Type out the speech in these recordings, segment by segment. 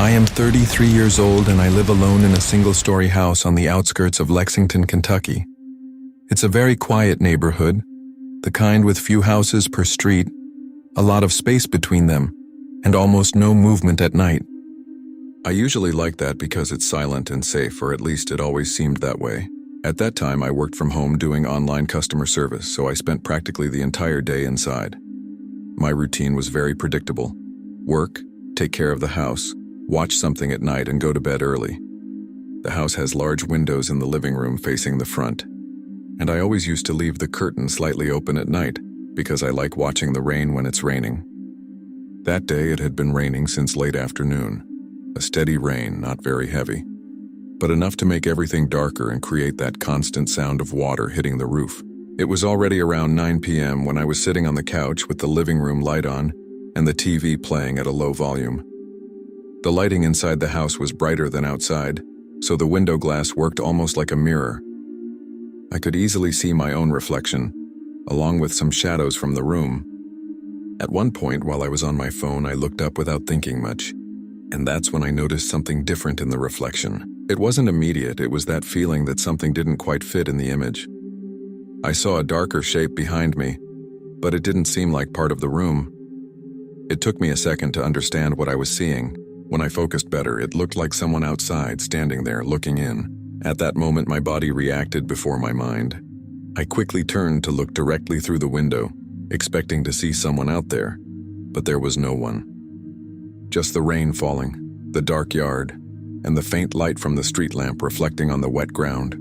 I am 33 years old and I live alone in a single-story house on the outskirts of Lexington, Kentucky. It's a very quiet neighborhood, the kind with few houses per street, a lot of space between them, and almost no movement at night. I usually like that because it's silent and safe, or at least it always seemed that way. At that time, I worked from home doing online customer service, so I spent practically the entire day inside. My routine was very predictable. Work, take care of the house, watch something at night, and go to bed early. The house has large windows in the living room facing the front, and I always used to leave the curtain slightly open at night because I like watching the rain when it's raining. That day it had been raining since late afternoon. A steady rain, not very heavy, but enough to make everything darker and create that constant sound of water hitting the roof. It was already around 9 p.m. when I was sitting on the couch with the living room light on and the TV playing at a low volume. The lighting inside the house was brighter than outside, so the window glass worked almost like a mirror. I could easily see my own reflection, along with some shadows from the room. At one point, while I was on my phone, I looked up without thinking much, and that's when I noticed something different in the reflection. It wasn't immediate, it was that feeling that something didn't quite fit in the image. I saw a darker shape behind me, but it didn't seem like part of the room. It took me a second to understand what I was seeing. When I focused better, it looked like someone outside standing there looking in. At that moment, my body reacted before my mind. I quickly turned to look directly through the window, expecting to see someone out there, but there was no one. Just the rain falling, the dark yard, and the faint light from the street lamp reflecting on the wet ground.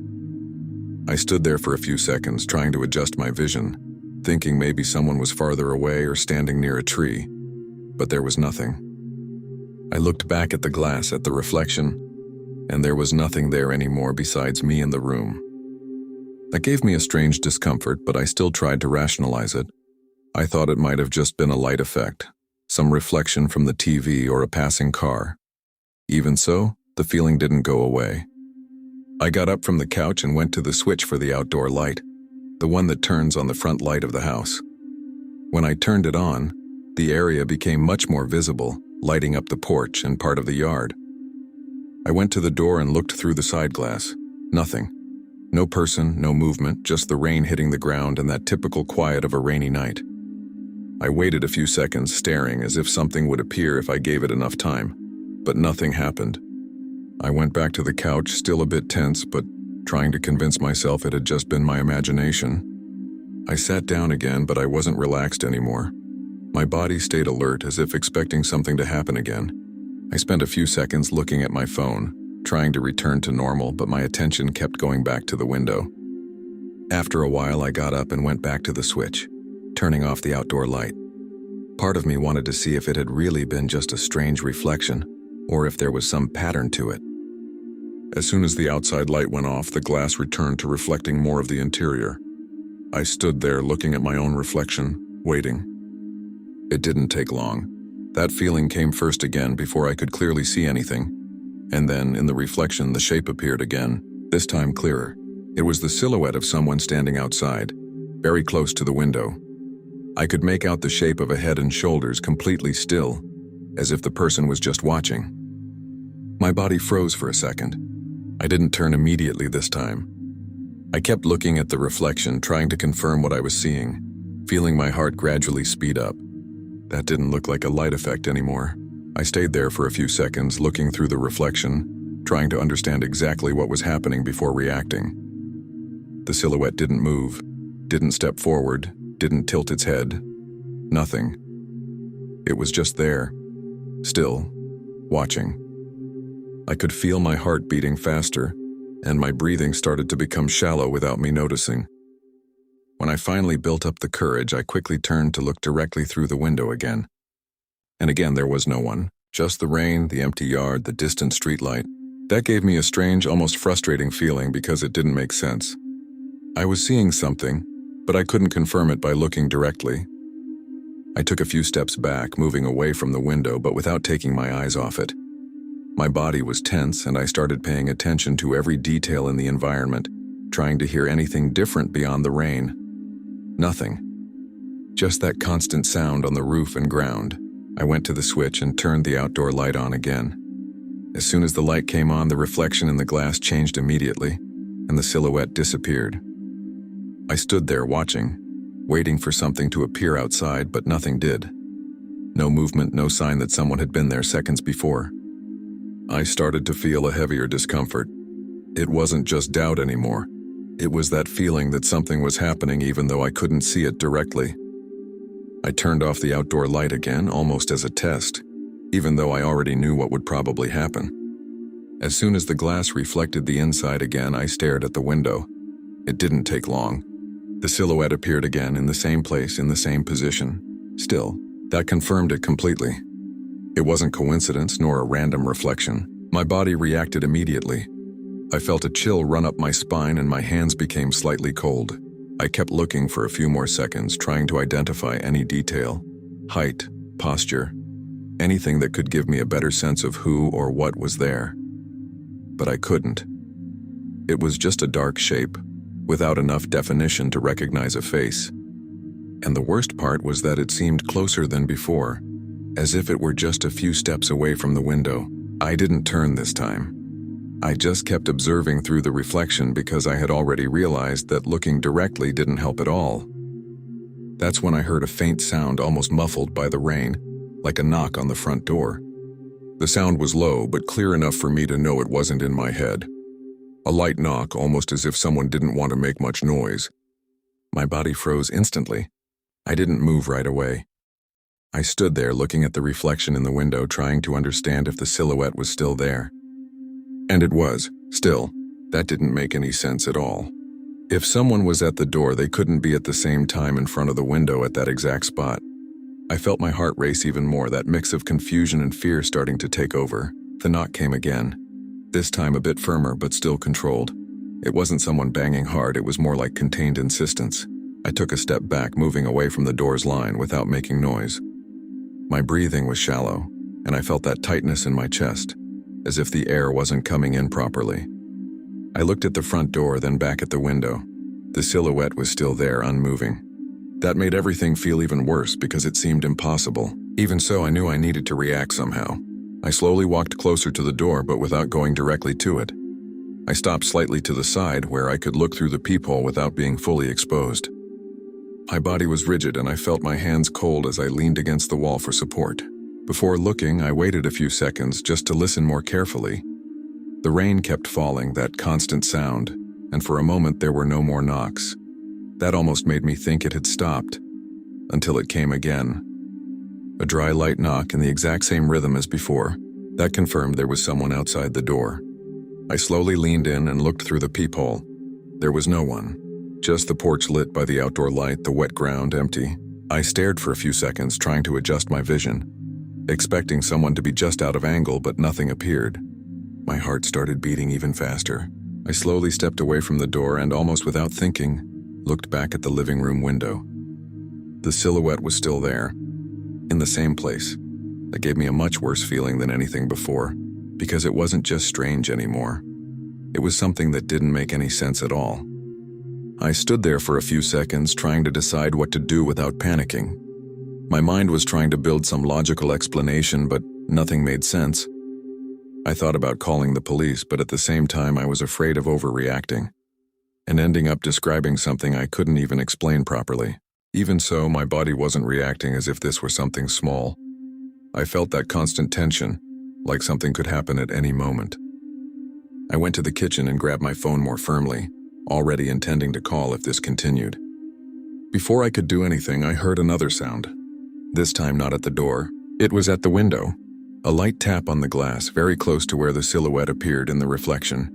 I stood there for a few seconds, trying to adjust my vision, thinking maybe someone was farther away or standing near a tree, but there was nothing. I looked back at the glass, at the reflection, and there was nothing there anymore besides me in the room. That gave me a strange discomfort, but I still tried to rationalize it. I thought it might have just been a light effect, some reflection from the TV or a passing car. Even so, the feeling didn't go away. I got up from the couch and went to the switch for the outdoor light, the one that turns on the front light of the house. When I turned it on, the area became much more visible, lighting up the porch and part of the yard. I went to the door and looked through the side glass. Nothing. No person, no movement, just the rain hitting the ground and that typical quiet of a rainy night. I waited a few seconds, staring as if something would appear if I gave it enough time, but nothing happened. I went back to the couch, still a bit tense, but trying to convince myself it had just been my imagination. I sat down again, but I wasn't relaxed anymore. My body stayed alert, as if expecting something to happen again. I spent a few seconds looking at my phone, trying to return to normal, but my attention kept going back to the window. After a while, I got up and went back to the switch, turning off the outdoor light. Part of me wanted to see if it had really been just a strange reflection, or if there was some pattern to it. As soon as the outside light went off, the glass returned to reflecting more of the interior. I stood there looking at my own reflection, waiting. It didn't take long. That feeling came first again before I could clearly see anything. And then, in the reflection, the shape appeared again, this time clearer. It was the silhouette of someone standing outside, very close to the window. I could make out the shape of a head and shoulders completely still, as if the person was just watching. My body froze for a second. I didn't turn immediately this time. I kept looking at the reflection, trying to confirm what I was seeing, feeling my heart gradually speed up. That didn't look like a light effect anymore. I stayed there for a few seconds, looking through the reflection, trying to understand exactly what was happening before reacting. The silhouette didn't move, didn't step forward, didn't tilt its head. Nothing. It was just there, still, watching. I could feel my heart beating faster, and my breathing started to become shallow without me noticing. When I finally built up the courage, I quickly turned to look directly through the window again. And again, there was no one, just the rain, the empty yard, the distant streetlight. That gave me a strange, almost frustrating feeling because it didn't make sense. I was seeing something, but I couldn't confirm it by looking directly. I took a few steps back, moving away from the window, but without taking my eyes off it. My body was tense, and I started paying attention to every detail in the environment, trying to hear anything different beyond the rain. Nothing. Just that constant sound on the roof and ground. I went to the switch and turned the outdoor light on again. As soon as the light came on, the reflection in the glass changed immediately, and the silhouette disappeared. I stood there watching, waiting for something to appear outside, but nothing did. No movement, no sign that someone had been there seconds before. I started to feel a heavier discomfort. It wasn't just doubt anymore. It was that feeling that something was happening even though I couldn't see it directly. I turned off the outdoor light again, almost as a test, even though I already knew what would probably happen. As soon as the glass reflected the inside again, I stared at the window. It didn't take long. The silhouette appeared again in the same place, in the same position. Still, that confirmed it completely. It wasn't coincidence nor a random reflection. My body reacted immediately. I felt a chill run up my spine and my hands became slightly cold. I kept looking for a few more seconds, trying to identify any detail, height, posture, anything that could give me a better sense of who or what was there. But I couldn't. It was just a dark shape, without enough definition to recognize a face. And the worst part was that it seemed closer than before, as if it were just a few steps away from the window. I didn't turn this time. I just kept observing through the reflection because I had already realized that looking directly didn't help at all. That's when I heard a faint sound, almost muffled by the rain, like a knock on the front door. The sound was low, but clear enough for me to know it wasn't in my head. A light knock, almost as if someone didn't want to make much noise. My body froze instantly. I didn't move right away. I stood there looking at the reflection in the window, trying to understand if the silhouette was still there. And it was. Still, that didn't make any sense at all. If someone was at the door, they couldn't be at the same time in front of the window at that exact spot. I felt my heart race even more, that mix of confusion and fear starting to take over. The knock came again. This time a bit firmer, but still controlled. It wasn't someone banging hard, it was more like contained insistence. I took a step back, moving away from the door's line without making noise. My breathing was shallow, and I felt that tightness in my chest, as if the air wasn't coming in properly. I looked at the front door, then back at the window. The silhouette was still there, unmoving. That made everything feel even worse because it seemed impossible. Even so, I knew I needed to react somehow. I slowly walked closer to the door, but without going directly to it. I stopped slightly to the side where I could look through the peephole without being fully exposed. My body was rigid and I felt my hands cold as I leaned against the wall for support. Before looking, I waited a few seconds just to listen more carefully. The rain kept falling, that constant sound, and for a moment there were no more knocks. That almost made me think it had stopped, until it came again. A dry, light knock in the exact same rhythm as before. That confirmed there was someone outside the door. I slowly leaned in and looked through the peephole. There was no one, just the porch lit by the outdoor light, the wet ground empty. I stared for a few seconds, trying to adjust my vision, expecting someone to be just out of angle, but nothing appeared. My heart started beating even faster. I slowly stepped away from the door and, almost without thinking, looked back at the living room window. The silhouette was still there, in the same place. That gave me a much worse feeling than anything before, because it wasn't just strange anymore. It was something that didn't make any sense at all. I stood there for a few seconds, trying to decide what to do without panicking. My mind was trying to build some logical explanation, but nothing made sense. I thought about calling the police, but at the same time I was afraid of overreacting and ending up describing something I couldn't even explain properly. Even so, my body wasn't reacting as if this were something small. I felt that constant tension, like something could happen at any moment. I went to the kitchen and grabbed my phone more firmly, already intending to call if this continued. Before I could do anything, I heard another sound. This time not at the door. It was at the window. A light tap on the glass, very close to where the silhouette appeared in the reflection.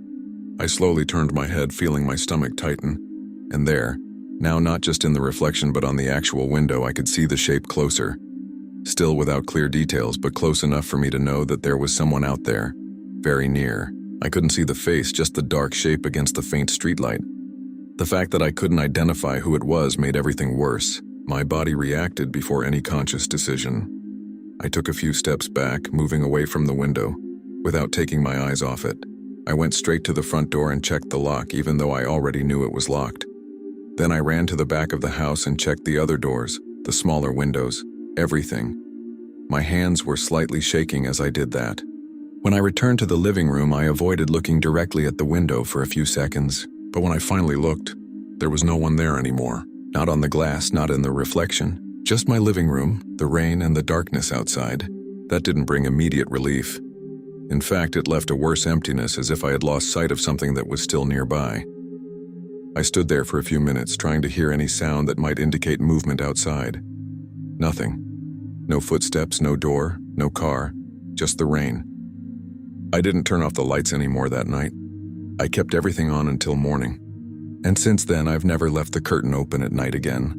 I slowly turned my head, feeling my stomach tighten. And there, now not just in the reflection but on the actual window, I could see the shape closer. Still without clear details, but close enough for me to know that there was someone out there, very near. I couldn't see the face, just the dark shape against the faint streetlight. The fact that I couldn't identify who it was made everything worse. My body reacted before any conscious decision. I took a few steps back, moving away from the window, without taking my eyes off it. I went straight to the front door and checked the lock, even though I already knew it was locked. Then I ran to the back of the house and checked the other doors, the smaller windows, everything. My hands were slightly shaking as I did that. When I returned to the living room, I avoided looking directly at the window for a few seconds, but when I finally looked, there was no one there anymore. Not on the glass, not in the reflection. Just my living room, the rain, and the darkness outside. That didn't bring immediate relief. In fact, it left a worse emptiness, as if I had lost sight of something that was still nearby. I stood there for a few minutes, trying to hear any sound that might indicate movement outside. Nothing. No footsteps, no door, no car, just the rain. I didn't turn off the lights anymore that night. I kept everything on until morning. And since then, I've never left the curtain open at night again.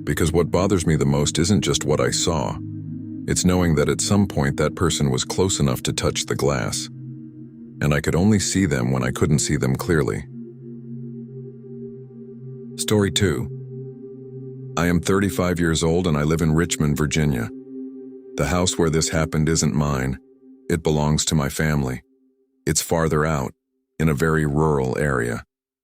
Because what bothers me the most isn't just what I saw. It's knowing that at some point that person was close enough to touch the glass. And I could only see them when I couldn't see them clearly. Story 2. I am 35 years old and I live in Richmond, Virginia. The house where this happened isn't mine. It belongs to my family. It's farther out, in a very rural area,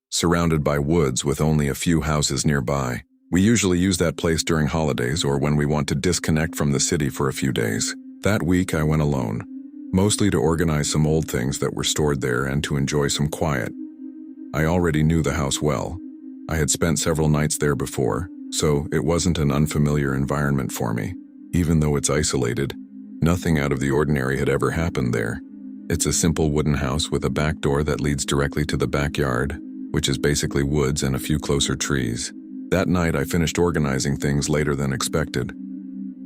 surrounded by woods with only a few houses nearby. We usually use that place during holidays or when we want to disconnect from the city for a few days. That week I went alone, mostly to organize some old things that were stored there and to enjoy some quiet. I already knew the house well. I had spent several nights there before, so it wasn't an unfamiliar environment for me. Even though it's isolated, nothing out of the ordinary had ever happened there. It's a simple wooden house with a back door that leads directly to the backyard, which is basically woods and a few closer trees. That night I finished organizing things later than expected.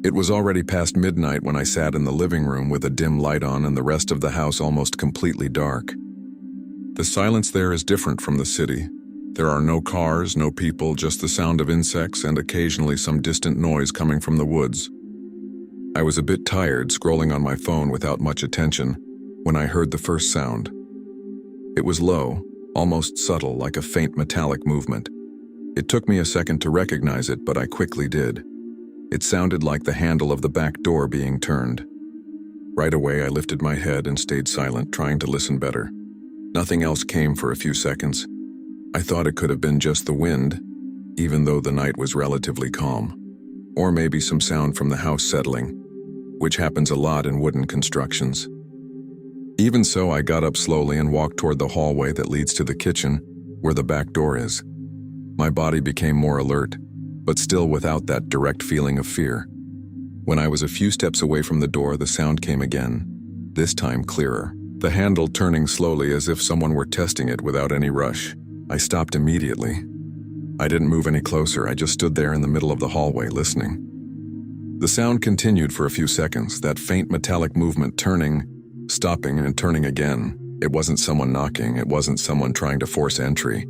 It was already past midnight when I sat in the living room with a dim light on and the rest of the house almost completely dark. The silence there is different from the city. There are no cars, no people, just the sound of insects and occasionally some distant noise coming from the woods. I was a bit tired, scrolling on my phone without much attention, when I heard the first sound. It was low, almost subtle, like a faint metallic movement. It took me a second to recognize it, but I quickly did. It sounded like the handle of the back door being turned. Right away, I lifted my head and stayed silent, trying to listen better. Nothing else came for a few seconds. I thought it could have been just the wind, even though the night was relatively calm. Or maybe some sound from the house settling, which happens a lot in wooden constructions. Even so, I got up slowly and walked toward the hallway that leads to the kitchen, where the back door is. My body became more alert, but still without that direct feeling of fear. When I was a few steps away from the door, the sound came again, this time clearer. The handle turning slowly as if someone were testing it without any rush. I stopped immediately. I didn't move any closer, I just stood there in the middle of the hallway listening. The sound continued for a few seconds, that faint metallic movement turning, stopping, and turning again. It wasn't someone knocking, it wasn't someone trying to force entry.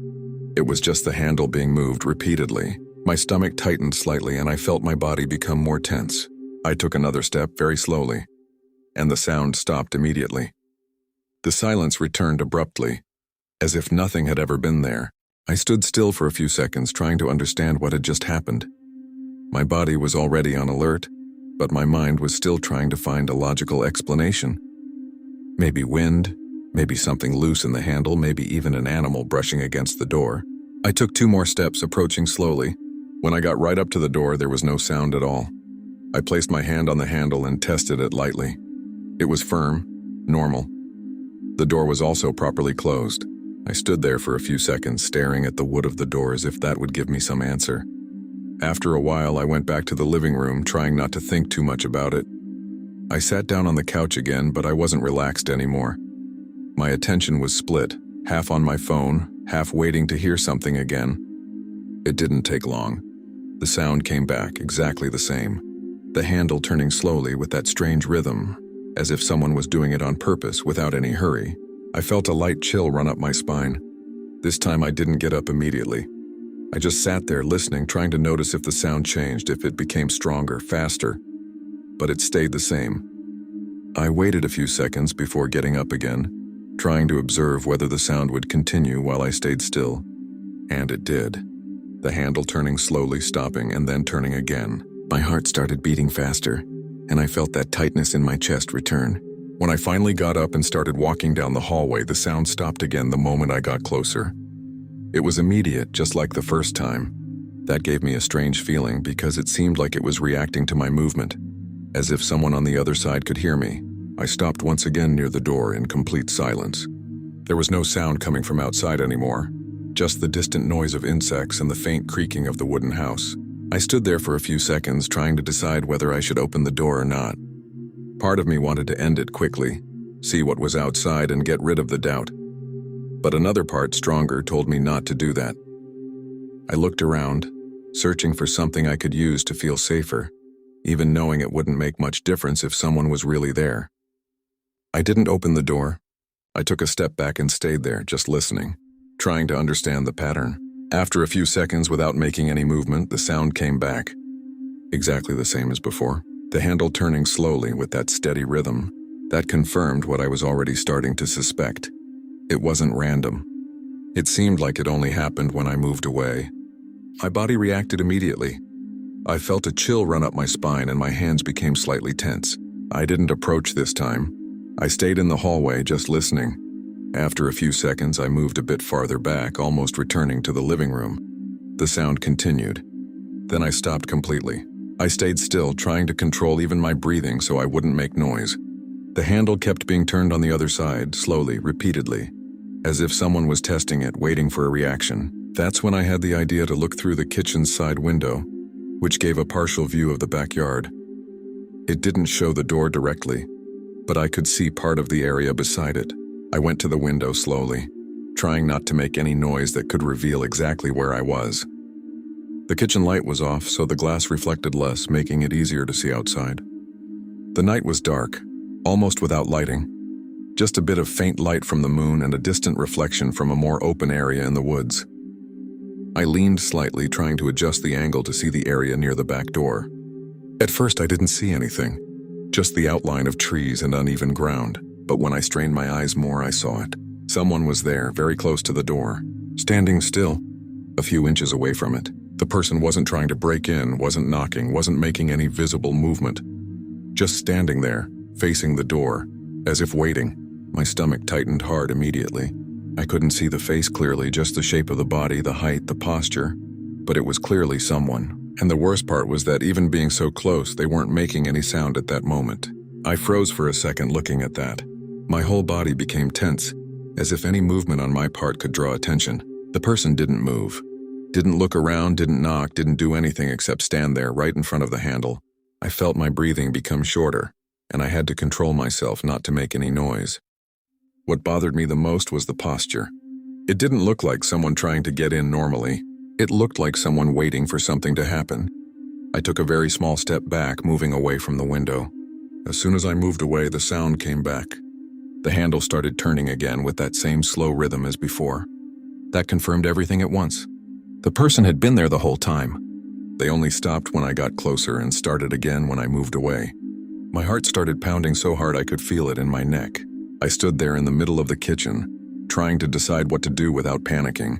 It was just the handle being moved repeatedly. My stomach tightened slightly and I felt my body become more tense. I took another step very slowly, and the sound stopped immediately. The silence returned abruptly, as if nothing had ever been there. I stood still for a few seconds, trying to understand what had just happened. My body was already on alert, but my mind was still trying to find a logical explanation. Maybe wind, maybe something loose in the handle, maybe even an animal brushing against the door. I took 2 more steps, approaching slowly. When I got right up to the door, there was no sound at all. I placed my hand on the handle and tested it lightly. It was firm, normal. The door was also properly closed. I stood there for a few seconds, staring at the wood of the door as if that would give me some answer. After a while, I went back to the living room, trying not to think too much about it. I sat down on the couch again, but I wasn't relaxed anymore. My attention was split, half on my phone, half waiting to hear something again. It didn't take long. The sound came back, exactly the same. The handle turning slowly with that strange rhythm, as if someone was doing it on purpose without any hurry. I felt a light chill run up my spine. This time I didn't get up immediately. I just sat there listening, trying to notice if the sound changed, if it became stronger, faster. But it stayed the same. I waited a few seconds before getting up again, trying to observe whether the sound would continue while I stayed still. And it did. The handle turning slowly, stopping, and then turning again. My heart started beating faster, and I felt that tightness in my chest return. When I finally got up and started walking down the hallway, the sound stopped again the moment I got closer. It was immediate, just like the first time. That gave me a strange feeling because it seemed like it was reacting to my movement, as if someone on the other side could hear me. I stopped once again near the door in complete silence. There was no sound coming from outside anymore, just the distant noise of insects and the faint creaking of the wooden house. I stood there for a few seconds trying to decide whether I should open the door or not. Part of me wanted to end it quickly, see what was outside and get rid of the doubt. But another part, stronger, told me not to do that. I looked around, searching for something I could use to feel safer, even knowing it wouldn't make much difference if someone was really there. I didn't open the door. I took a step back and stayed there, just listening, trying to understand the pattern. After a few seconds without making any movement, the sound came back. Exactly the same as before. The handle turning slowly with that steady rhythm. That confirmed what I was already starting to suspect. It wasn't random. It seemed like it only happened when I moved away. My body reacted immediately. I felt a chill run up my spine and my hands became slightly tense. I didn't approach this time. I stayed in the hallway just listening. After a few seconds, I moved a bit farther back, almost returning to the living room. The sound continued. Then I stopped completely. I stayed still, trying to control even my breathing so I wouldn't make noise. The handle kept being turned on the other side, slowly, repeatedly, as if someone was testing it, waiting for a reaction. That's when I had the idea to look through the kitchen's side window, which gave a partial view of the backyard. It didn't show the door directly, but I could see part of the area beside it. I went to the window slowly, trying not to make any noise that could reveal exactly where I was. The kitchen light was off, so the glass reflected less, making it easier to see outside. The night was dark, almost without lighting. Just a bit of faint light from the moon and a distant reflection from a more open area in the woods. I leaned slightly, trying to adjust the angle to see the area near the back door. At first, I didn't see anything, just the outline of trees and uneven ground. But when I strained my eyes more, I saw it. Someone was there, very close to the door, standing still, a few inches away from it. The person wasn't trying to break in, wasn't knocking, wasn't making any visible movement. Just standing there, facing the door, as if waiting. My stomach tightened hard immediately. I couldn't see the face clearly, just the shape of the body, the height, the posture. But it was clearly someone. And the worst part was that even being so close, they weren't making any sound at that moment. I froze for a second looking at that. My whole body became tense, as if any movement on my part could draw attention. The person didn't move. Didn't look around, didn't knock, didn't do anything except stand there right in front of the handle. I felt my breathing become shorter, and I had to control myself not to make any noise. What bothered me the most was the posture. It didn't look like someone trying to get in normally. It looked like someone waiting for something to happen. I took a very small step back, moving away from the window. As soon as I moved away, the sound came back. The handle started turning again with that same slow rhythm as before. That confirmed everything at once. The person had been there the whole time. They only stopped when I got closer and started again when I moved away. My heart started pounding so hard I could feel it in my neck. I stood there in the middle of the kitchen, trying to decide what to do without panicking.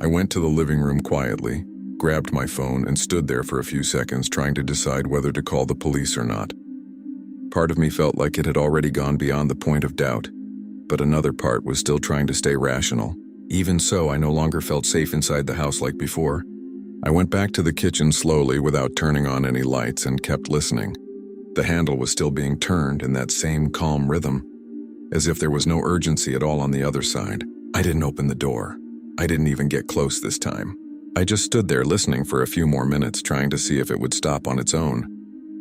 I went to the living room quietly, grabbed my phone, and stood there for a few seconds trying to decide whether to call the police or not. Part of me felt like it had already gone beyond the point of doubt, but another part was still trying to stay rational. Even so, I no longer felt safe inside the house like before. I went back to the kitchen slowly without turning on any lights and kept listening. The handle was still being turned in that same calm rhythm, as if there was no urgency at all on the other side. I didn't open the door. I didn't even get close this time. I just stood there listening for a few more minutes, trying to see if it would stop on its own.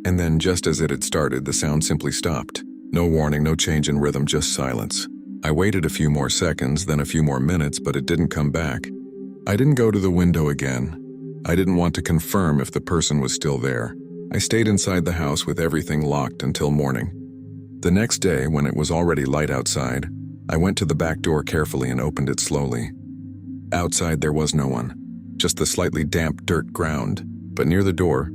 And then, just as it had started, the sound simply stopped. No warning, no change in rhythm, just silence. I waited a few more seconds, then a few more minutes, but it didn't come back. I didn't go to the window again. I didn't want to confirm if the person was still there. I stayed inside the house with everything locked until morning. The next day, when it was already light outside, I went to the back door carefully and opened it slowly. Outside there was no one, just the slightly damp dirt ground, but near the door,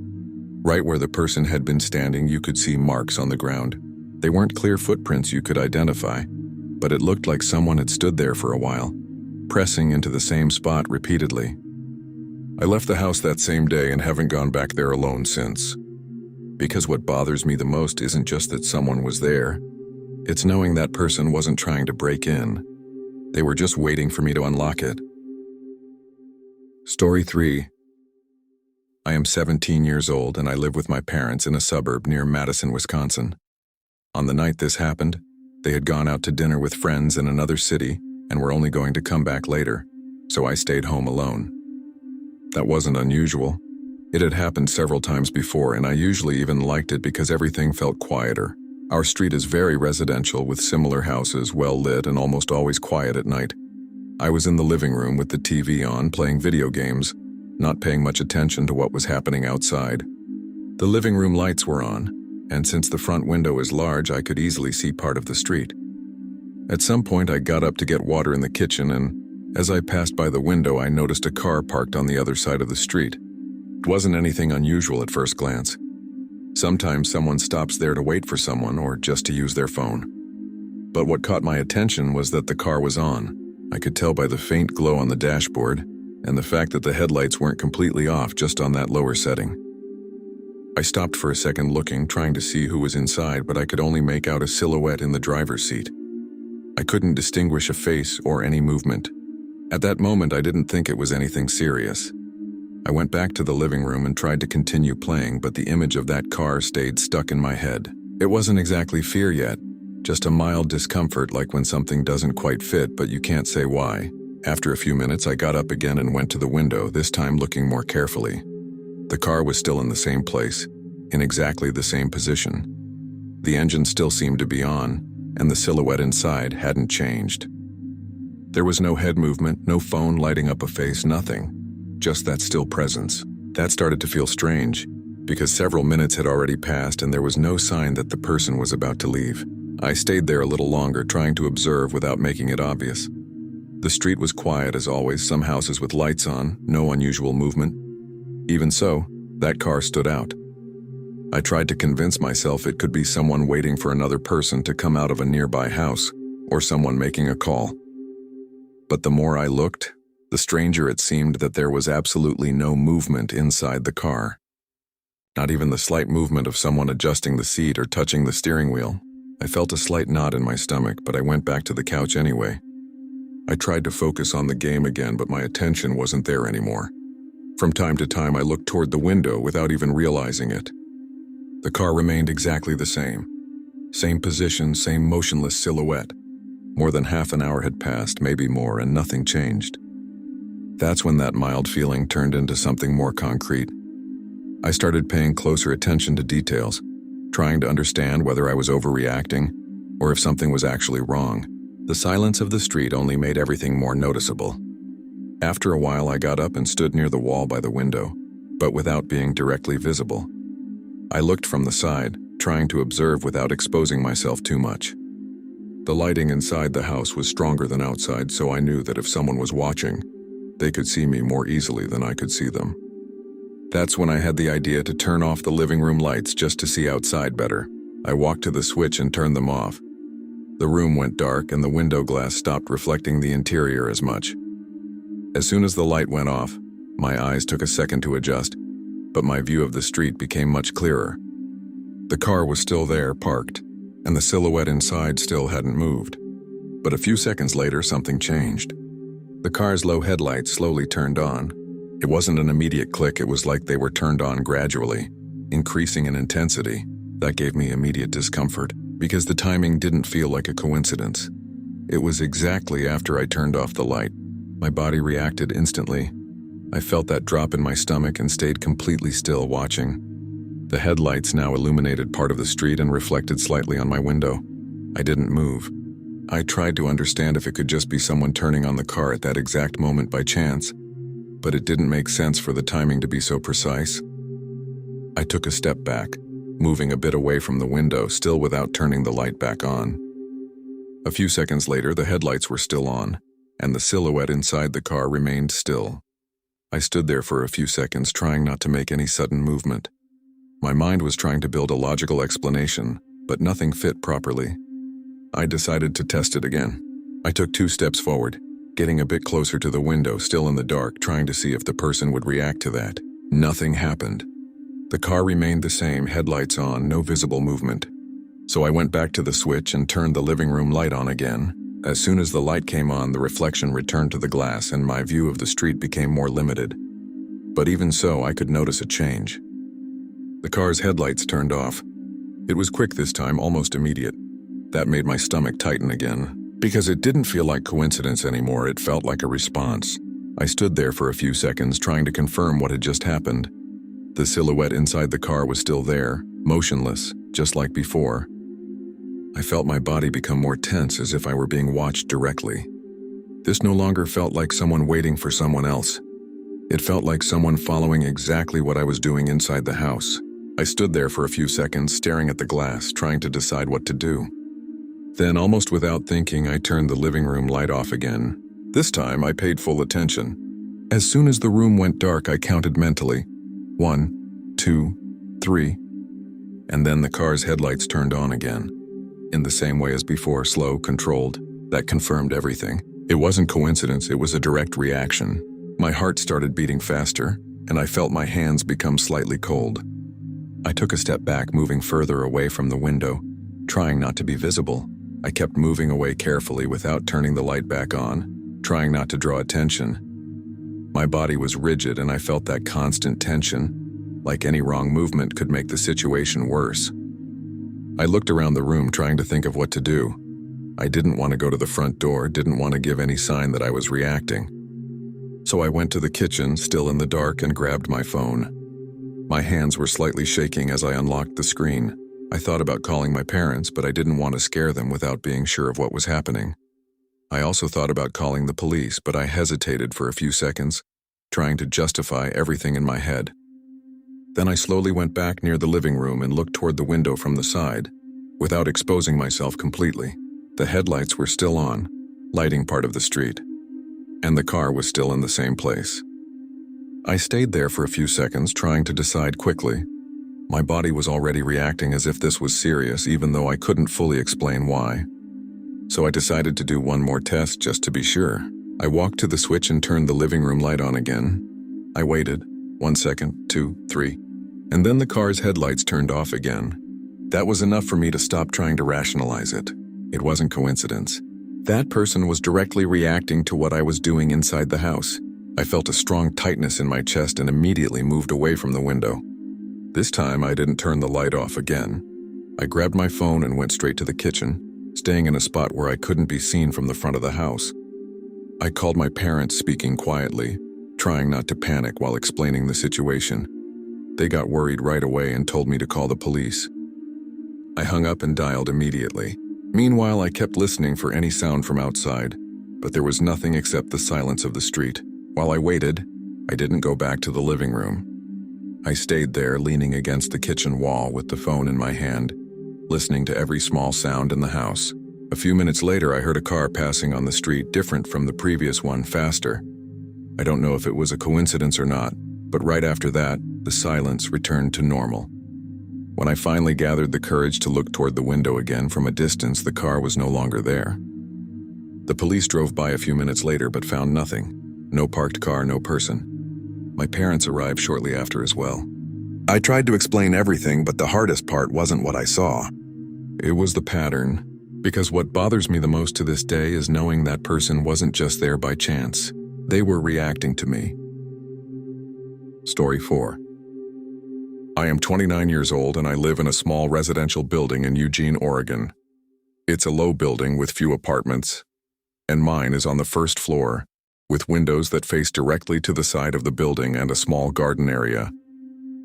right where the person had been standing, you could see marks on the ground. They weren't clear footprints you could identify, but it looked like someone had stood there for a while, pressing into the same spot repeatedly. I left the house that same day and haven't gone back there alone since. Because what bothers me the most isn't just that someone was there, it's knowing that person wasn't trying to break in. They were just waiting for me to unlock it. Story 3. I am 17 years old and I live with my parents in a suburb near Madison, Wisconsin. On the night this happened, they had gone out to dinner with friends in another city and were only going to come back later, so I stayed home alone. That wasn't unusual. It had happened several times before, and I usually even liked it because everything felt quieter. Our street is very residential with similar houses, well lit and almost always quiet at night. I was in the living room with the TV on, playing video games, not paying much attention to what was happening outside. The living room lights were on, and since the front window is large, I could easily see part of the street. At some point, I got up to get water in the kitchen, and as I passed by the window, I noticed a car parked on the other side of the street. It wasn't anything unusual at first glance. Sometimes someone stops there to wait for someone or just to use their phone. But what caught my attention was that the car was on. I could tell by the faint glow on the dashboard and the fact that the headlights weren't completely off just on that lower setting. I stopped for a second looking, trying to see who was inside, but I could only make out a silhouette in the driver's seat. I couldn't distinguish a face or any movement. At that moment, I didn't think it was anything serious. I went back to the living room and tried to continue playing, but the image of that car stayed stuck in my head. It wasn't exactly fear yet, just a mild discomfort, like when something doesn't quite fit, but you can't say why. After a few minutes, I got up again and went to the window, this time looking more carefully. The car was still in the same place, in exactly the same position. The engine still seemed to be on, and the silhouette inside hadn't changed. There was no head movement, no phone lighting up a face, nothing. Just that still presence. That started to feel strange, because several minutes had already passed and there was no sign that the person was about to leave. I stayed there a little longer, trying to observe without making it obvious. The street was quiet as always, some houses with lights on, no unusual movement. Even so, that car stood out. I tried to convince myself it could be someone waiting for another person to come out of a nearby house, or someone making a call. But the more I looked, the stranger it seemed that there was absolutely no movement inside the car. Not even the slight movement of someone adjusting the seat or touching the steering wheel. I felt a slight knot in my stomach, but I went back to the couch anyway. I tried to focus on the game again, but my attention wasn't there anymore. From time to time, I looked toward the window without even realizing it. The car remained exactly the same. Same position, same motionless silhouette. More than half an hour had passed, maybe more, and nothing changed. That's when that mild feeling turned into something more concrete. I started paying closer attention to details, trying to understand whether I was overreacting or if something was actually wrong. The silence of the street only made everything more noticeable. After a while, I got up and stood near the wall by the window, but without being directly visible. I looked from the side, trying to observe without exposing myself too much. The lighting inside the house was stronger than outside, so I knew that if someone was watching, they could see me more easily than I could see them. That's when I had the idea to turn off the living room lights just to see outside better. I walked to the switch and turned them off. The room went dark and the window glass stopped reflecting the interior as much. As soon as the light went off, my eyes took a second to adjust, but my view of the street became much clearer. The car was still there, parked, and the silhouette inside still hadn't moved. But a few seconds later, something changed. The car's low headlights slowly turned on. It wasn't an immediate click, it was like they were turned on gradually, increasing in intensity. That gave me immediate discomfort, because the timing didn't feel like a coincidence. It was exactly after I turned off the light. My body reacted instantly. I felt that drop in my stomach and stayed completely still, watching. The headlights now illuminated part of the street and reflected slightly on my window. I didn't move. I tried to understand if it could just be someone turning on the car at that exact moment by chance, but it didn't make sense for the timing to be so precise. I took a step back, moving a bit away from the window, still without turning the light back on. A few seconds later, the headlights were still on, and the silhouette inside the car remained still. I stood there for a few seconds, trying not to make any sudden movement. My mind was trying to build a logical explanation, but nothing fit properly. I decided to test it again. I took 2 steps forward, getting a bit closer to the window, still in the dark, trying to see if the person would react to that. Nothing happened. The car remained the same, headlights on, no visible movement. So I went back to the switch and turned the living room light on again. As soon as the light came on, the reflection returned to the glass and my view of the street became more limited. But even so, I could notice a change. The car's headlights turned off. It was quick this time, almost immediate. That made my stomach tighten again, because it didn't feel like coincidence anymore, it felt like a response. I stood there for a few seconds trying to confirm what had just happened. The silhouette inside the car was still there, motionless, just like before. I felt my body become more tense, as if I were being watched directly. This no longer felt like someone waiting for someone else. It felt like someone following exactly what I was doing inside the house. I stood there for a few seconds, staring at the glass, trying to decide what to do. Then, almost without thinking, I turned the living room light off again. This time, I paid full attention. As soon as the room went dark, I counted mentally. 1, 2, 3. And then the car's headlights turned on again. In the same way as before, slow, controlled. That confirmed everything. It wasn't coincidence, it was a direct reaction. My heart started beating faster, and I felt my hands become slightly cold. I took a step back, moving further away from the window, trying not to be visible. I kept moving away carefully without turning the light back on, trying not to draw attention. My body was rigid, and I felt that constant tension, like any wrong movement could make the situation worse. I looked around the room, trying to think of what to do. I didn't want to go to the front door, didn't want to give any sign that I was reacting. So I went to the kitchen, still in the dark, and grabbed my phone. My hands were slightly shaking as I unlocked the screen. I thought about calling my parents, but I didn't want to scare them without being sure of what was happening. I also thought about calling the police, but I hesitated for a few seconds, trying to justify everything in my head. Then I slowly went back near the living room and looked toward the window from the side, without exposing myself completely. The headlights were still on, lighting part of the street, and the car was still in the same place. I stayed there for a few seconds, trying to decide quickly. My body was already reacting as if this was serious, even though I couldn't fully explain why. So I decided to do one more test just to be sure. I walked to the switch and turned the living room light on again. I waited. 1 second, 2, 3. And then the car's headlights turned off again. That was enough for me to stop trying to rationalize it. It wasn't coincidence. That person was directly reacting to what I was doing inside the house. I felt a strong tightness in my chest and immediately moved away from the window. This time, I didn't turn the light off again. I grabbed my phone and went straight to the kitchen, staying in a spot where I couldn't be seen from the front of the house. I called my parents, speaking quietly, trying not to panic while explaining the situation. They got worried right away and told me to call the police. I hung up and dialed immediately. Meanwhile, I kept listening for any sound from outside, but there was nothing except the silence of the street. While I waited, I didn't go back to the living room. I stayed there, leaning against the kitchen wall with the phone in my hand, listening to every small sound in the house. A few minutes later, I heard a car passing on the street, different from the previous one, faster. I don't know if it was a coincidence or not, but right after that, the silence returned to normal. When I finally gathered the courage to look toward the window again from a distance, the car was no longer there. The police drove by a few minutes later but found nothing. No parked car, no person. My parents arrived shortly after as well. I tried to explain everything, but the hardest part wasn't what I saw. It was the pattern, because what bothers me the most to this day is knowing that person wasn't just there by chance. They were reacting to me. Story 4. I am 29 years old and I live in a small residential building in Eugene, Oregon. It's a low building with few apartments, and mine is on the first floor, with windows that face directly to the side of the building and a small garden area.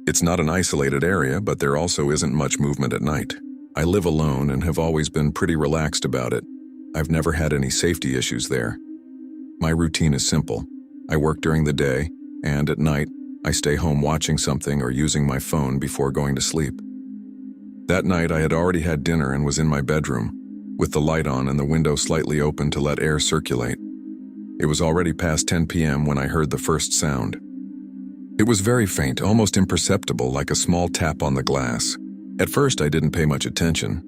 It's not an isolated area, but there also isn't much movement at night. I live alone and have always been pretty relaxed about it. I've never had any safety issues there. My routine is simple. I work during the day, and at night, I stay home watching something or using my phone before going to sleep. That night, I had already had dinner and was in my bedroom, with the light on and the window slightly open to let air circulate. It was already past 10 p.m. when I heard the first sound. It was very faint, almost imperceptible, like a small tap on the glass. At first, I didn't pay much attention.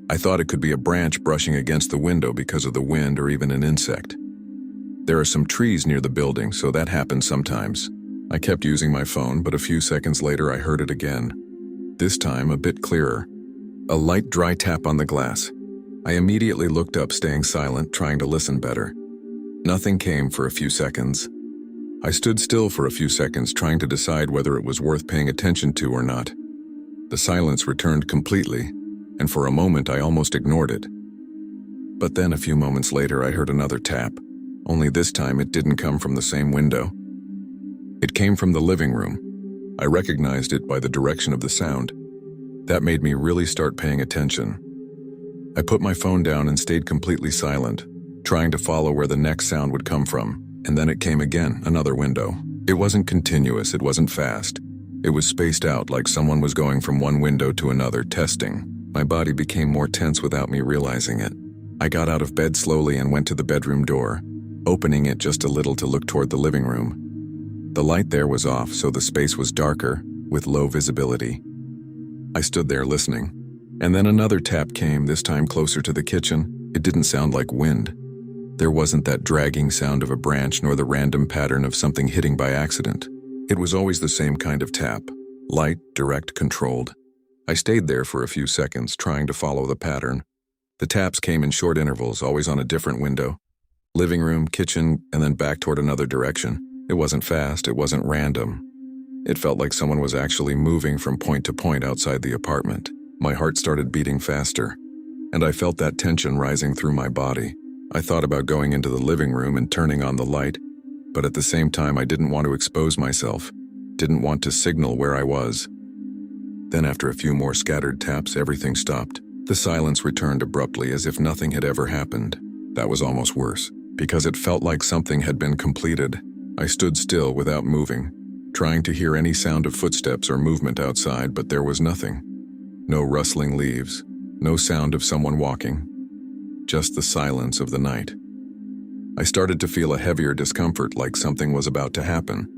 I thought it could be a branch brushing against the window because of the wind or even an insect. There are some trees near the building, so that happens sometimes. I kept using my phone, but a few seconds later I heard it again. This time a bit clearer. A light, dry tap on the glass. I immediately looked up, staying silent, trying to listen better. Nothing came for a few seconds. I stood still for a few seconds, trying to decide whether it was worth paying attention to or not. The silence returned completely, and for a moment I almost ignored it. But then a few moments later I heard another tap, only this time it didn't come from the same window. It came from the living room. I recognized it by the direction of the sound. That made me really start paying attention. I put my phone down and stayed completely silent, trying to follow where the next sound would come from, and then it came again, another window. It wasn't continuous, it wasn't fast. It was spaced out like someone was going from one window to another, testing. My body became more tense without me realizing it. I got out of bed slowly and went to the bedroom door, opening it just a little to look toward the living room. The light there was off, so the space was darker, with low visibility. I stood there listening, and then another tap came, this time closer to the kitchen. It didn't sound like wind. There wasn't that dragging sound of a branch nor the random pattern of something hitting by accident. It was always the same kind of tap, light, direct, controlled. I stayed there for a few seconds, trying to follow the pattern. The taps came in short intervals, always on a different window. Living room, kitchen, and then back toward another direction. It wasn't fast, it wasn't random. It felt like someone was actually moving from point to point outside the apartment. My heart started beating faster, and I felt that tension rising through my body. I thought about going into the living room and turning on the light, but at the same time I didn't want to expose myself, didn't want to signal where I was. Then after a few more scattered taps, everything stopped. The silence returned abruptly as if nothing had ever happened. That was almost worse, because it felt like something had been completed. I stood still without moving, trying to hear any sound of footsteps or movement outside, but there was nothing. No rustling leaves, no sound of someone walking, just the silence of the night. I started to feel a heavier discomfort, like something was about to happen.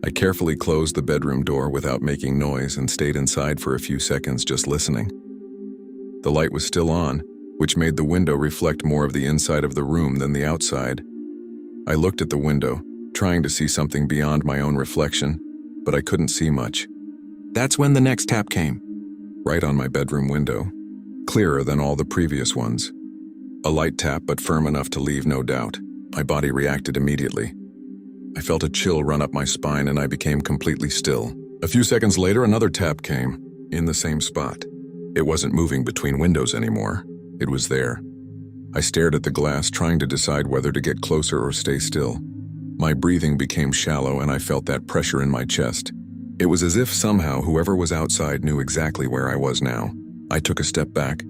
I carefully closed the bedroom door without making noise and stayed inside for a few seconds just listening. The light was still on, which made the window reflect more of the inside of the room than the outside. I looked at the window, trying to see something beyond my own reflection, but I couldn't see much. That's when the next tap came. Right on my bedroom window, clearer than all the previous ones. A light tap, but firm enough to leave no doubt. My body reacted immediately. I felt a chill run up my spine and I became completely still. A few seconds later, another tap came, in the same spot. It wasn't moving between windows anymore. It was there. I stared at the glass, trying to decide whether to get closer or stay still. My breathing became shallow and I felt that pressure in my chest. It was as if somehow whoever was outside knew exactly where I was now. I took a step back,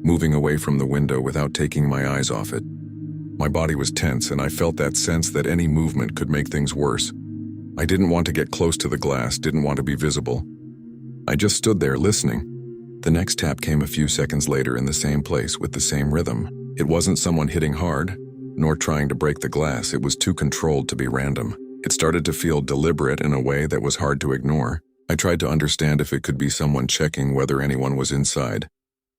moving away from the window without taking my eyes off it. My body was tense and I felt that sense that any movement could make things worse. I didn't want to get close to the glass, didn't want to be visible. I just stood there listening. The next tap came a few seconds later in the same place with the same rhythm. It wasn't someone hitting hard, nor trying to break the glass. It was too controlled to be random. It started to feel deliberate in a way that was hard to ignore. I tried to understand if it could be someone checking whether anyone was inside,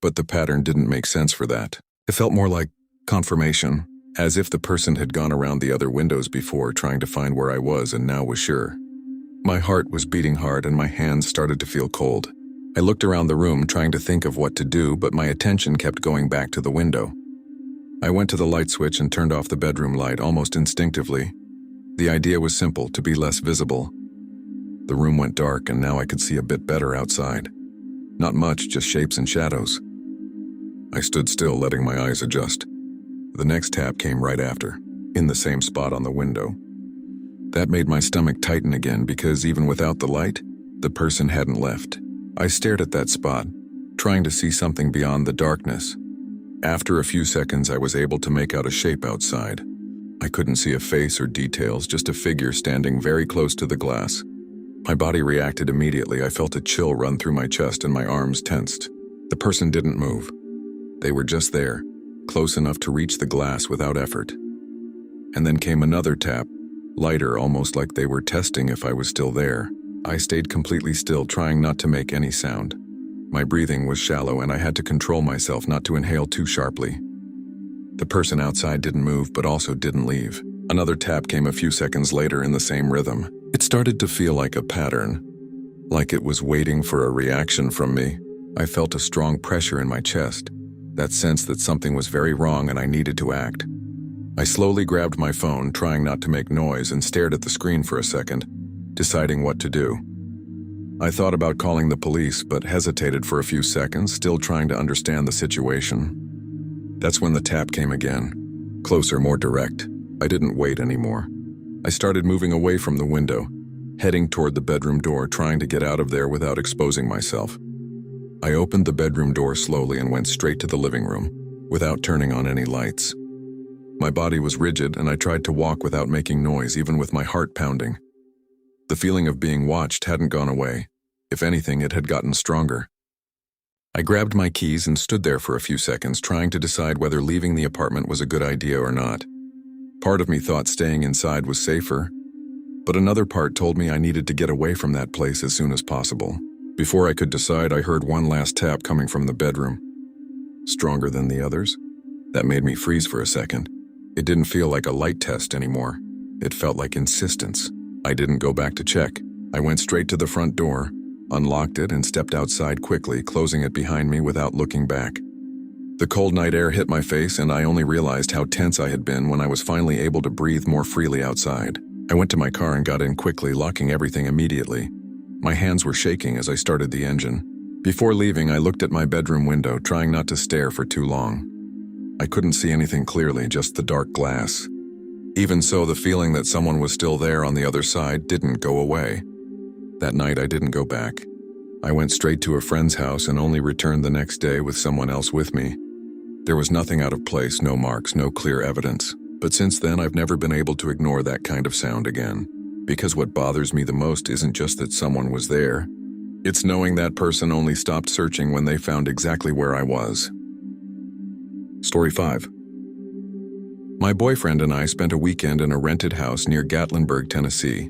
but the pattern didn't make sense for that. It felt more like confirmation, as if the person had gone around the other windows before trying to find where I was and now was sure. My heart was beating hard and my hands started to feel cold. I looked around the room trying to think of what to do, but my attention kept going back to the window. I went to the light switch and turned off the bedroom light almost instinctively. The idea was simple, to be less visible. The room went dark and now I could see a bit better outside. Not much, just shapes and shadows. I stood still, letting my eyes adjust. The next tap came right after, in the same spot on the window. That made my stomach tighten again because even without the light, the person hadn't left. I stared at that spot, trying to see something beyond the darkness. After a few seconds, I was able to make out a shape outside. I couldn't see a face or details, just a figure standing very close to the glass. My body reacted immediately. I felt a chill run through my chest and my arms tensed. The person didn't move. They were just there, close enough to reach the glass without effort. And then came another tap, lighter, almost like they were testing if I was still there. I stayed completely still, trying not to make any sound. My breathing was shallow and I had to control myself not to inhale too sharply. The person outside didn't move, but also didn't leave. Another tap came a few seconds later in the same rhythm. It started to feel like a pattern, like it was waiting for a reaction from me. I felt a strong pressure in my chest, that sense that something was very wrong and I needed to act. I slowly grabbed my phone, trying not to make noise, and stared at the screen for a second, deciding what to do. I thought about calling the police, but hesitated for a few seconds, still trying to understand the situation. That's when the tap came again. Closer, more direct. I didn't wait anymore. I started moving away from the window, heading toward the bedroom door, trying to get out of there without exposing myself. I opened the bedroom door slowly and went straight to the living room, without turning on any lights. My body was rigid, and I tried to walk without making noise, even with my heart pounding. The feeling of being watched hadn't gone away. If anything, it had gotten stronger. I grabbed my keys and stood there for a few seconds, trying to decide whether leaving the apartment was a good idea or not. Part of me thought staying inside was safer, but another part told me I needed to get away from that place as soon as possible. Before I could decide, I heard one last tap coming from the bedroom. Stronger than the others? That made me freeze for a second. It didn't feel like a light test anymore. It felt like insistence. I didn't go back to check. I went straight to the front door, unlocked it, and stepped outside quickly, closing it behind me without looking back. The cold night air hit my face, and I only realized how tense I had been when I was finally able to breathe more freely outside. I went to my car and got in quickly, locking everything immediately. My hands were shaking as I started the engine. Before leaving, I looked at my bedroom window, trying not to stare for too long. I couldn't see anything clearly, just the dark glass. Even so, the feeling that someone was still there on the other side didn't go away. That night, I didn't go back. I went straight to a friend's house and only returned the next day with someone else with me. There was nothing out of place, no marks, no clear evidence. But since then, I've never been able to ignore that kind of sound again. Because what bothers me the most isn't just that someone was there. It's knowing that person only stopped searching when they found exactly where I was. Story 5. My boyfriend and I spent a weekend in a rented house near Gatlinburg, Tennessee.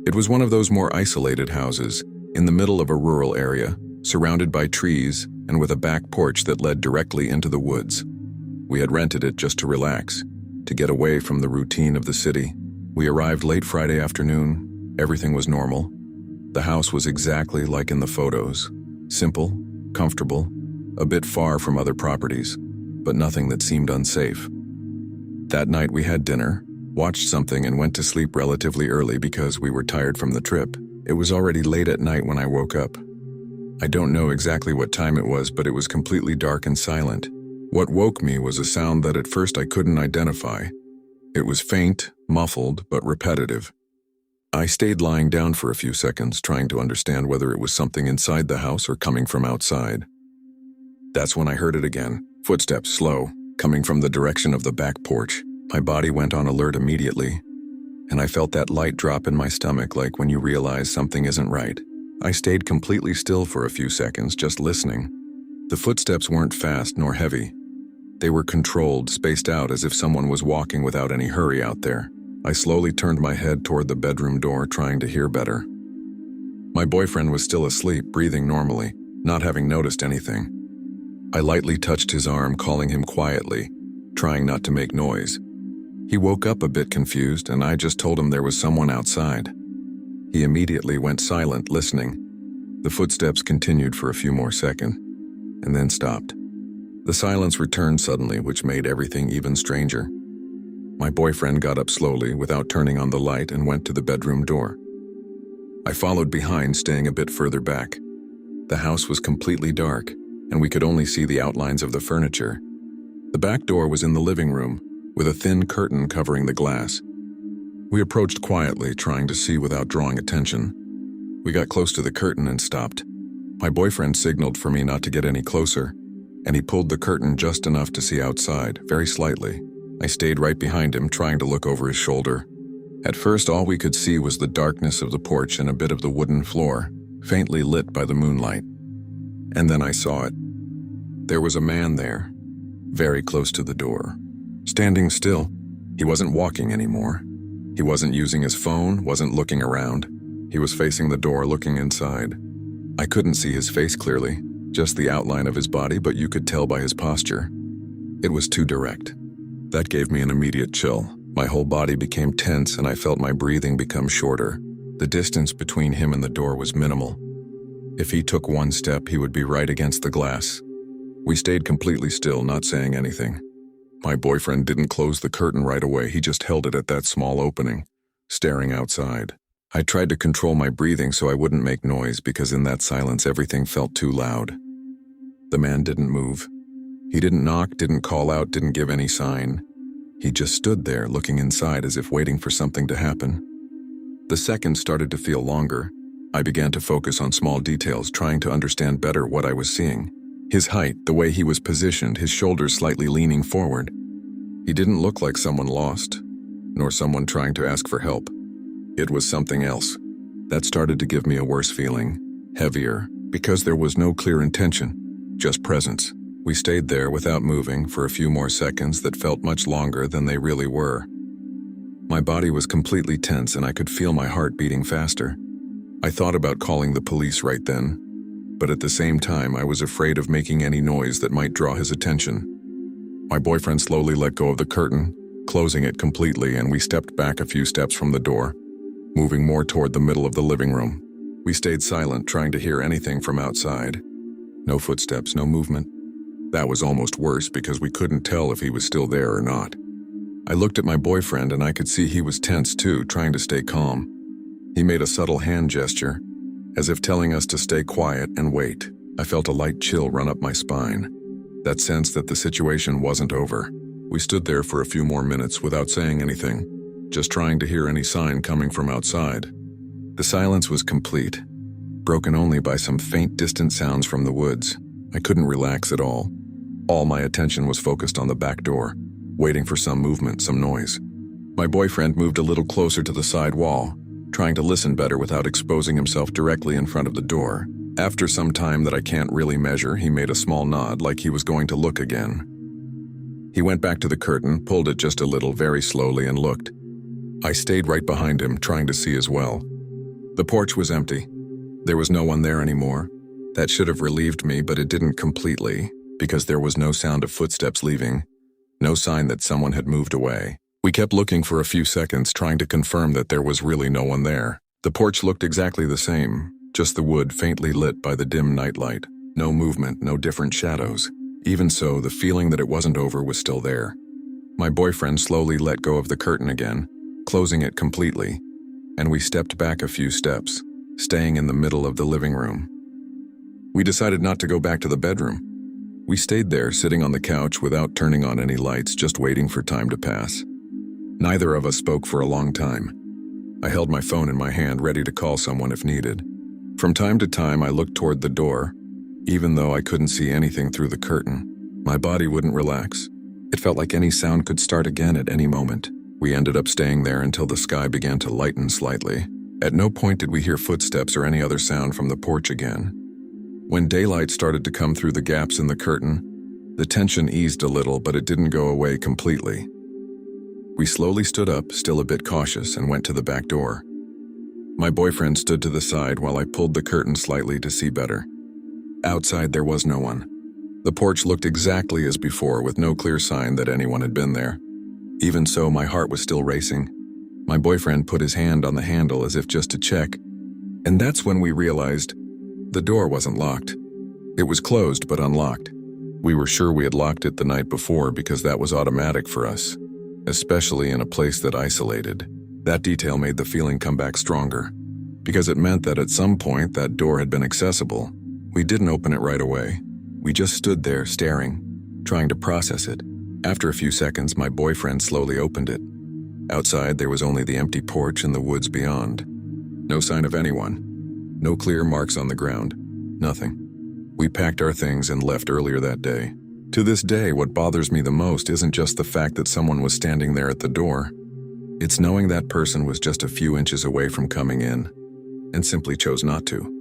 It was one of those more isolated houses, in the middle of a rural area, surrounded by trees and with a back porch that led directly into the woods. We had rented it just to relax, to get away from the routine of the city. We arrived late Friday afternoon. Everything was normal. The house was exactly like in the photos. Simple, comfortable, a bit far from other properties, but nothing that seemed unsafe. That night we had dinner, watched something, and went to sleep relatively early because we were tired from the trip. It was already late at night when I woke up. I don't know exactly what time it was, but it was completely dark and silent. What woke me was a sound that at first I couldn't identify. It was faint, muffled, but repetitive. I stayed lying down for a few seconds, trying to understand whether it was something inside the house or coming from outside. That's when I heard it again, footsteps slow, coming from the direction of the back porch. My body went on alert immediately, and I felt that light drop in my stomach, like when you realize something isn't right. I stayed completely still for a few seconds, just listening. The footsteps weren't fast nor heavy. They were controlled, spaced out, as if someone was walking without any hurry out there. I slowly turned my head toward the bedroom door, trying to hear better. My boyfriend was still asleep, breathing normally, not having noticed anything. I lightly touched his arm, calling him quietly, trying not to make noise. He woke up a bit confused, and I just told him there was someone outside. He immediately went silent, listening. The footsteps continued for a few more seconds, and then stopped. The silence returned suddenly, which made everything even stranger. My boyfriend got up slowly, without turning on the light, and went to the bedroom door. I followed behind, staying a bit further back. The house was completely dark, and we could only see the outlines of the furniture. The back door was in the living room, with a thin curtain covering the glass. We approached quietly, trying to see without drawing attention. We got close to the curtain and stopped. My boyfriend signaled for me not to get any closer, and he pulled the curtain just enough to see outside, very slightly. I stayed right behind him, trying to look over his shoulder. At first, all we could see was the darkness of the porch and a bit of the wooden floor, faintly lit by the moonlight. And then I saw it. There was a man there, very close to the door, standing still. He wasn't walking anymore. He wasn't using his phone, wasn't looking around. He was facing the door, looking inside. I couldn't see his face clearly, just the outline of his body, but you could tell by his posture. It was too direct. That gave me an immediate chill. My whole body became tense, and I felt my breathing become shorter. The distance between him and the door was minimal. If he took one step, he would be right against the glass. We stayed completely still, not saying anything. My boyfriend didn't close the curtain right away. He just held it at that small opening, staring outside. I tried to control my breathing so I wouldn't make noise because in that silence everything felt too loud. The man didn't move. He didn't knock, didn't call out, didn't give any sign. He just stood there looking inside as if waiting for something to happen. The seconds started to feel longer. I began to focus on small details, trying to understand better what I was seeing. His height, the way he was positioned, his shoulders slightly leaning forward. He didn't look like someone lost, nor someone trying to ask for help. It was something else. That started to give me a worse feeling, heavier, because there was no clear intention, just presence. We stayed there without moving for a few more seconds that felt much longer than they really were. My body was completely tense and I could feel my heart beating faster. I thought about calling the police right then, but at the same time I was afraid of making any noise that might draw his attention. My boyfriend slowly let go of the curtain, closing it completely, and we stepped back a few steps from the door, moving more toward the middle of the living room. We stayed silent, trying to hear anything from outside. No footsteps, no movement. That was almost worse because we couldn't tell if he was still there or not. I looked at my boyfriend and I could see he was tense too, trying to stay calm. He made a subtle hand gesture, as if telling us to stay quiet and wait. I felt a light chill run up my spine, that sense that the situation wasn't over. We stood there for a few more minutes without saying anything, just trying to hear any sign coming from outside. The silence was complete, broken only by some faint distant sounds from the woods. I couldn't relax at all. All my attention was focused on the back door, waiting for some movement, some noise. My boyfriend moved a little closer to the side wall, trying to listen better without exposing himself directly in front of the door. After some time that I can't really measure, he made a small nod like he was going to look again. He went back to the curtain, pulled it just a little, very slowly, and looked. I stayed right behind him, trying to see as well. The porch was empty. There was no one there anymore. That should have relieved me, but it didn't completely, because there was no sound of footsteps leaving, no sign that someone had moved away. We kept looking for a few seconds, trying to confirm that there was really no one there. The porch looked exactly the same, just the wood faintly lit by the dim nightlight. No movement, no different shadows. Even so, the feeling that it wasn't over was still there. My boyfriend slowly let go of the curtain again, closing it completely, and we stepped back a few steps, staying in the middle of the living room. We decided not to go back to the bedroom. We stayed there, sitting on the couch without turning on any lights, just waiting for time to pass. Neither of us spoke for a long time. I held my phone in my hand, ready to call someone if needed. From time to time, I looked toward the door. Even though I couldn't see anything through the curtain, my body wouldn't relax. It felt like any sound could start again at any moment. We ended up staying there until the sky began to lighten slightly. At no point did we hear footsteps or any other sound from the porch again. When daylight started to come through the gaps in the curtain, the tension eased a little, but it didn't go away completely. We slowly stood up, still a bit cautious, and went to the back door. My boyfriend stood to the side while I pulled the curtain slightly to see better. Outside, there was no one. The porch looked exactly as before, with no clear sign that anyone had been there. Even so, my heart was still racing. My boyfriend put his hand on the handle as if just to check, and that's when we realized the door wasn't locked. It was closed but unlocked. We were sure we had locked it the night before because that was automatic for us, especially in a place that isolated. That detail made the feeling come back stronger, because it meant that at some point that door had been accessible. We didn't open it right away. We just stood there staring, trying to process it. After a few seconds, my boyfriend slowly opened it. Outside, there was only the empty porch and the woods beyond. No sign of anyone. No clear marks on the ground. Nothing. We packed our things and left earlier that day. To this day, what bothers me the most isn't just the fact that someone was standing there at the door. It's knowing that person was just a few inches away from coming in and simply chose not to.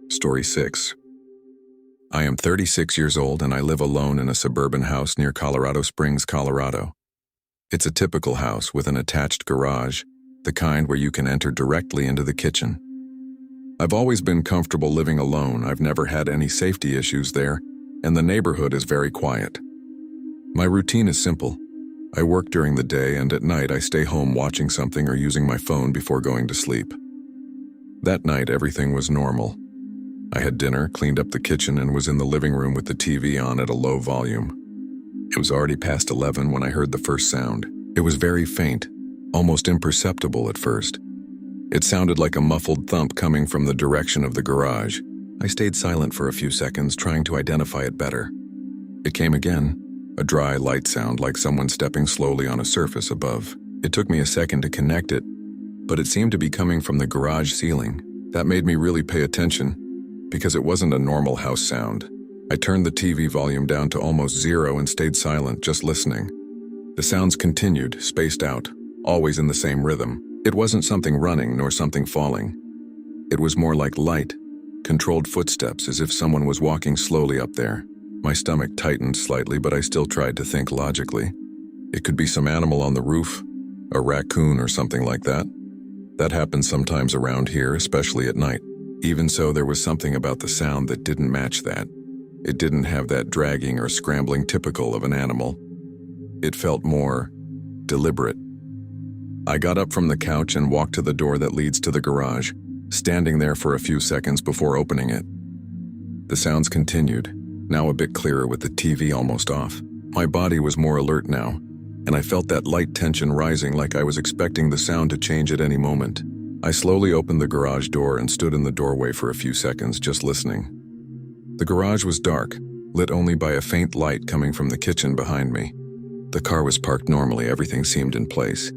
Story 6. I am 36 years old and I live alone in a suburban house near Colorado Springs, Colorado. It's a typical house with an attached garage, the kind where you can enter directly into the kitchen. I've always been comfortable living alone. I've never had any safety issues there, and the neighborhood is very quiet. My routine is simple. I work during the day, and at night I stay home watching something or using my phone before going to sleep. That night, everything was normal. I had dinner, cleaned up the kitchen, and was in the living room with the TV on at a low volume. It was already past 11 when I heard the first sound. It was very faint, almost imperceptible at first. It sounded like a muffled thump coming from the direction of the garage. I stayed silent for a few seconds, trying to identify it better. It came again, a dry, light sound like someone stepping slowly on a surface above. It took me a second to connect it, but it seemed to be coming from the garage ceiling. That made me really pay attention, because it wasn't a normal house sound. I turned the TV volume down to almost zero and stayed silent, just listening. The sounds continued, spaced out, always in the same rhythm. It wasn't something running nor something falling. It was more like light, controlled footsteps, as if someone was walking slowly up there. My stomach tightened slightly, but I still tried to think logically. It could be some animal on the roof, a raccoon or something like that. That happens sometimes around here, especially at night. Even so, there was something about the sound that didn't match that. It didn't have that dragging or scrambling typical of an animal. It felt more deliberate. I got up from the couch and walked to the door that leads to the garage, standing there for a few seconds before opening it. The sounds continued, now a bit clearer with the TV almost off. My body was more alert now, and I felt that light tension rising, like I was expecting the sound to change at any moment. I slowly opened the garage door and stood in the doorway for a few seconds, just listening. The garage was dark, lit only by a faint light coming from the kitchen behind me. The car was parked normally, everything seemed in place.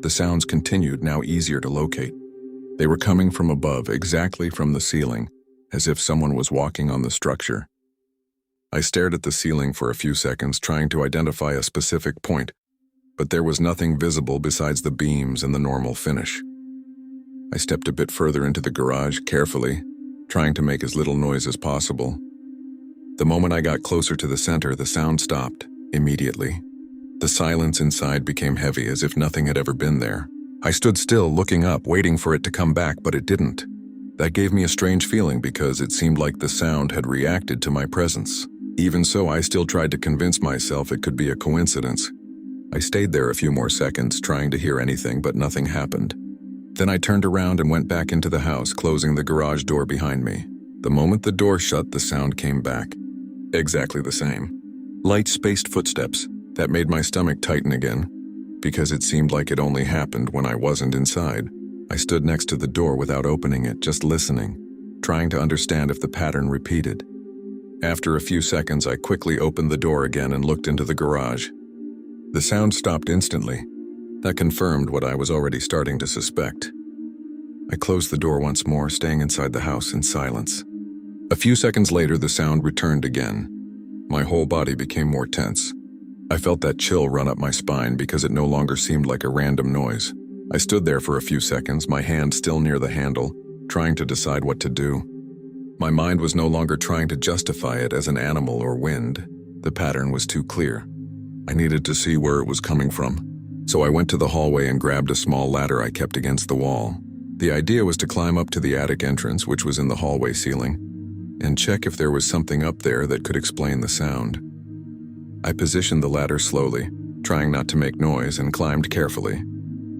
The sounds continued, now easier to locate. They were coming from above, exactly from the ceiling, as if someone was walking on the structure. I stared at the ceiling for a few seconds, trying to identify a specific point, but there was nothing visible besides the beams and the normal finish. I stepped a bit further into the garage, carefully, trying to make as little noise as possible. The moment I got closer to the center, the sound stopped, immediately. The silence inside became heavy, as if nothing had ever been there. I stood still, looking up, waiting for it to come back, but it didn't. That gave me a strange feeling, because it seemed like the sound had reacted to my presence. Even so, I still tried to convince myself it could be a coincidence. I stayed there a few more seconds, trying to hear anything, but nothing happened. Then I turned around and went back into the house, closing the garage door behind me. The moment the door shut, the sound came back. Exactly the same. Light, spaced footsteps. That made my stomach tighten again, because it seemed like it only happened when I wasn't inside. I stood next to the door without opening it, just listening, trying to understand if the pattern repeated. After a few seconds, I quickly opened the door again and looked into the garage. The sound stopped instantly. That confirmed what I was already starting to suspect. I closed the door once more, staying inside the house in silence. A few seconds later, the sound returned again. My whole body became more tense. I felt that chill run up my spine because it no longer seemed like a random noise. I stood there for a few seconds, my hand still near the handle, trying to decide what to do. My mind was no longer trying to justify it as an animal or wind. The pattern was too clear. I needed to see where it was coming from. So I went to the hallway and grabbed a small ladder I kept against the wall. The idea was to climb up to the attic entrance, which was in the hallway ceiling, and check if there was something up there that could explain the sound. I positioned the ladder slowly, trying not to make noise, and climbed carefully.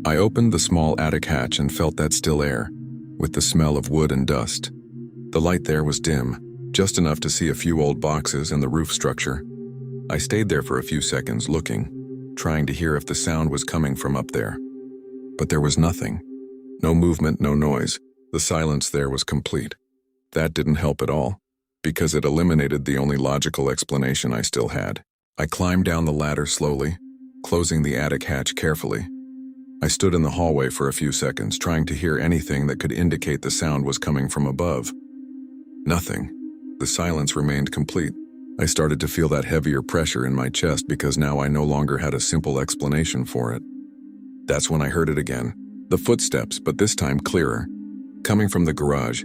I opened the small attic hatch and felt that still air, with the smell of wood and dust. The light there was dim, just enough to see a few old boxes and the roof structure. I stayed there for a few seconds, looking, trying to hear if the sound was coming from up there. But there was nothing. No movement, no noise. The silence there was complete. That didn't help at all, because it eliminated the only logical explanation I still had. I climbed down the ladder slowly, closing the attic hatch carefully. I stood in the hallway for a few seconds, trying to hear anything that could indicate the sound was coming from above. Nothing. The silence remained complete. I started to feel that heavier pressure in my chest because now I no longer had a simple explanation for it. That's when I heard it again. The footsteps, but this time clearer, coming from the garage.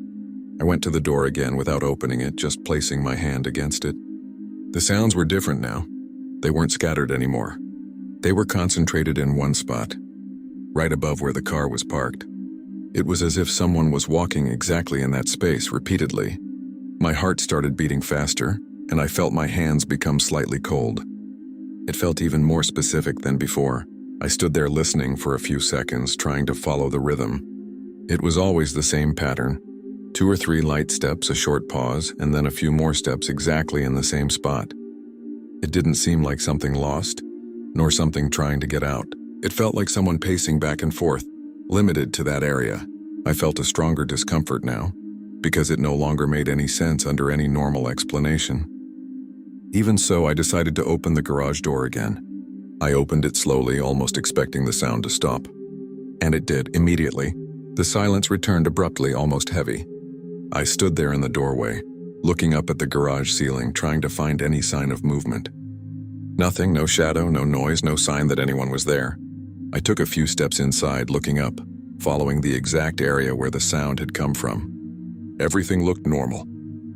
I went to the door again without opening it, just placing my hand against it. The sounds were different now. They weren't scattered anymore. They were concentrated in one spot, right above where the car was parked. It was as if someone was walking exactly in that space repeatedly. My heart started beating faster, and I felt my hands become slightly cold. It felt even more specific than before. I stood there listening for a few seconds, trying to follow the rhythm. It was always the same pattern. 2 or 3 light steps, a short pause, and then a few more steps exactly in the same spot. It didn't seem like something lost, nor something trying to get out. It felt like someone pacing back and forth, limited to that area. I felt a stronger discomfort now, because it no longer made any sense under any normal explanation. Even so, I decided to open the garage door again. I opened it slowly, almost expecting the sound to stop. And it did, immediately. The silence returned abruptly, almost heavy. I stood there in the doorway, looking up at the garage ceiling, trying to find any sign of movement. Nothing, no shadow, no noise, no sign that anyone was there. I took a few steps inside, looking up, following the exact area where the sound had come from. Everything looked normal.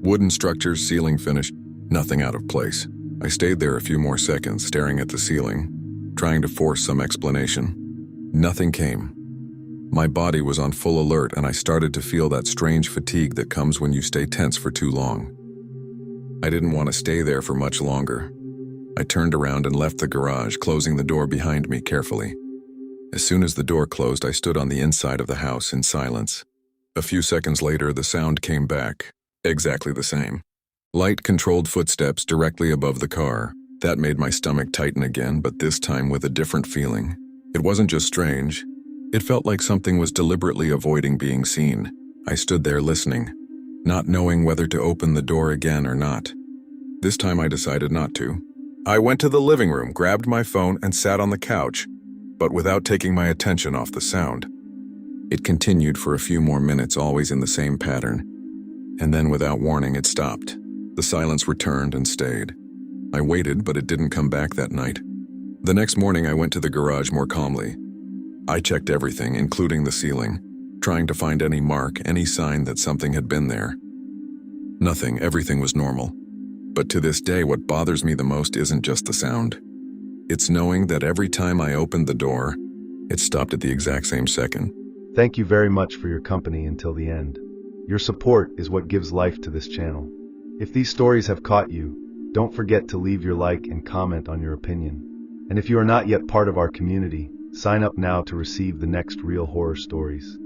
Wooden structures, ceiling finish, nothing out of place. I stayed there a few more seconds, staring at the ceiling, trying to force some explanation. Nothing came. My body was on full alert, and I started to feel that strange fatigue that comes when you stay tense for too long. I didn't want to stay there for much longer. I turned around and left the garage, closing the door behind me carefully. As soon as the door closed, I stood on the inside of the house in silence. A few seconds later, the sound came back, exactly the same. Light, controlled footsteps directly above the car. That made my stomach tighten again, but this time with a different feeling. It wasn't just strange. It felt like something was deliberately avoiding being seen. I stood there listening, not knowing whether to open the door again or not. This time I decided not to. I went to the living room, grabbed my phone, and sat on the couch, but without taking my attention off the sound. It continued for a few more minutes, always in the same pattern. And then, without warning, it stopped. The silence returned and stayed. I waited, but it didn't come back that night. The next morning, I went to the garage more calmly. I checked everything, including the ceiling, trying to find any mark, any sign that something had been there. Nothing, everything was normal. But to this day, what bothers me the most isn't just the sound. It's knowing that every time I opened the door, it stopped at the exact same second. Thank you very much for your company until the end. Your support is what gives life to this channel. If these stories have caught you, don't forget to leave your like and comment on your opinion. And if you are not yet part of our community, sign up now to receive the next real horror stories.